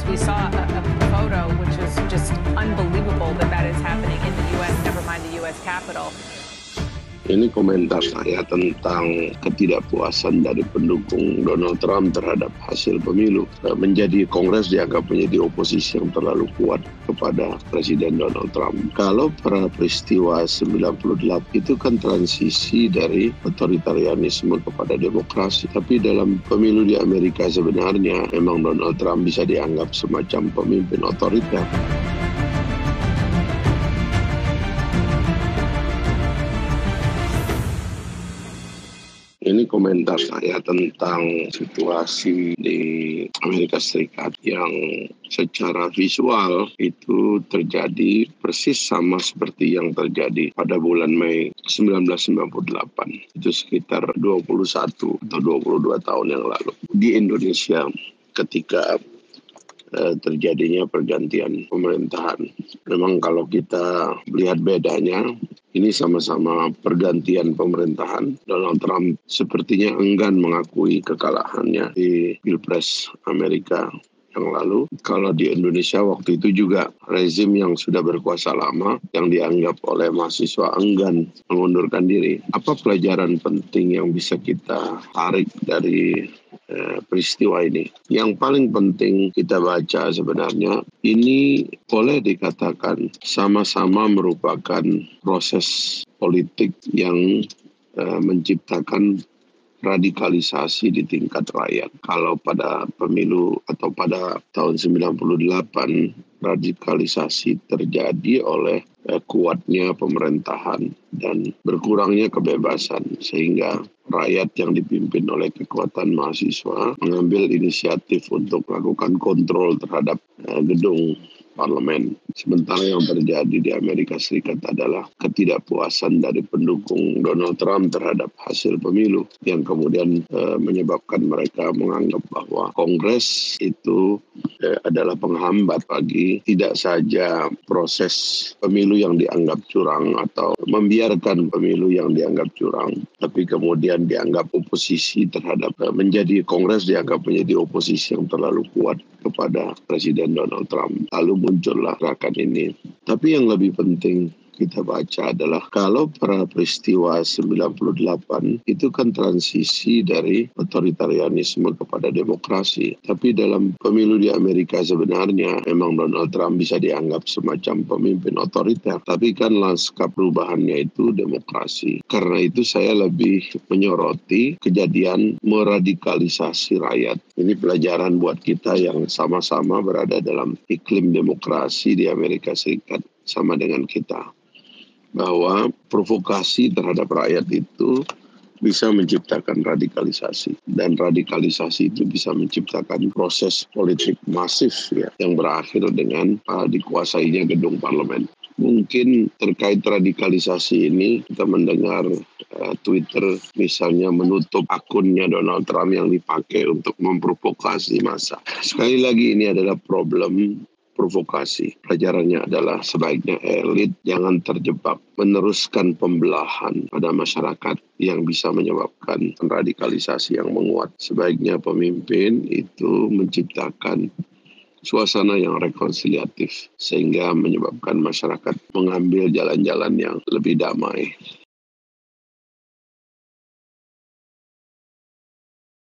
we saw a photo which is just unbelievable that is happening in the U.S., never mind the U.S. Capitol. Ini komentar saya tentang ketidakpuasan dari pendukung Donald Trump terhadap hasil pemilu. Menjadi Kongres dianggap menjadi oposisi yang terlalu kuat kepada Presiden Donald Trump. Kalau pada peristiwa 98 itu kan transisi dari otoritarianisme kepada demokrasi. Tapi dalam pemilu di Amerika sebenarnya memang Donald Trump bisa dianggap semacam pemimpin otoriter. Ini komentar saya tentang situasi di Amerika Serikat yang secara visual itu terjadi persis sama seperti yang terjadi pada bulan Mei 1998. Itu sekitar 21 atau 22 tahun yang lalu. Di Indonesia ketika terjadinya pergantian pemerintahan. Memang kalau kita lihat bedanya, ini sama-sama pergantian pemerintahan. Donald Trump sepertinya enggan mengakui kekalahannya di Pilpres Amerika yang lalu. Kalau di Indonesia waktu itu juga rezim yang sudah berkuasa lama yang dianggap oleh mahasiswa enggan mengundurkan diri. Apa pelajaran penting yang bisa kita tarik dari peristiwa ini? Yang paling penting kita baca sebenarnya, ini boleh dikatakan sama-sama merupakan proses politik yang menciptakan radikalisasi di tingkat rakyat. Kalau pada pemilu atau pada tahun 98, radikalisasi terjadi oleh kuatnya pemerintahan dan berkurangnya kebebasan, sehingga rakyat yang dipimpin oleh kekuatan mahasiswa mengambil inisiatif untuk melakukan kontrol terhadap gedung parlemen. Sementara yang terjadi di Amerika Serikat adalah ketidakpuasan dari pendukung Donald Trump terhadap hasil pemilu yang kemudian menyebabkan mereka menganggap bahwa Kongres itu adalah penghambat bagi tidak saja proses pemilu yang dianggap curang atau membiarkan pemilu yang dianggap curang, tapi kemudian dianggap oposisi terhadap menjadi Kongres dianggap menjadi oposisi yang terlalu kuat kepada Presiden Donald Trump. Lalu muncullah gerakan ini. Tapi yang lebih penting kita baca adalah kalau pada peristiwa 98 itu kan transisi dari otoritarianisme kepada demokrasi. Tapi dalam pemilu di Amerika sebenarnya memang Donald Trump bisa dianggap semacam pemimpin otoriter. Tapi kan lanskap perubahannya itu demokrasi. Karena itu saya lebih menyoroti kejadian meradikalisasi rakyat. Ini pelajaran buat kita yang sama-sama berada dalam iklim demokrasi di Amerika Serikat sama dengan kita. Bahwa provokasi terhadap rakyat itu bisa menciptakan radikalisasi. Dan radikalisasi itu bisa menciptakan proses politik masif ya, yang berakhir dengan dikuasainya gedung parlemen. Mungkin terkait radikalisasi ini kita mendengar Twitter misalnya menutup akunnya Donald Trump yang dipakai untuk memprovokasi massa. Sekali lagi ini adalah problem provokasi. Pelajarannya adalah sebaiknya elit jangan terjebak meneruskan pembelahan pada masyarakat yang bisa menyebabkan radikalisasi yang menguat. Sebaiknya pemimpin itu menciptakan suasana yang rekonsiliatif sehingga menyebabkan masyarakat mengambil jalan-jalan yang lebih damai.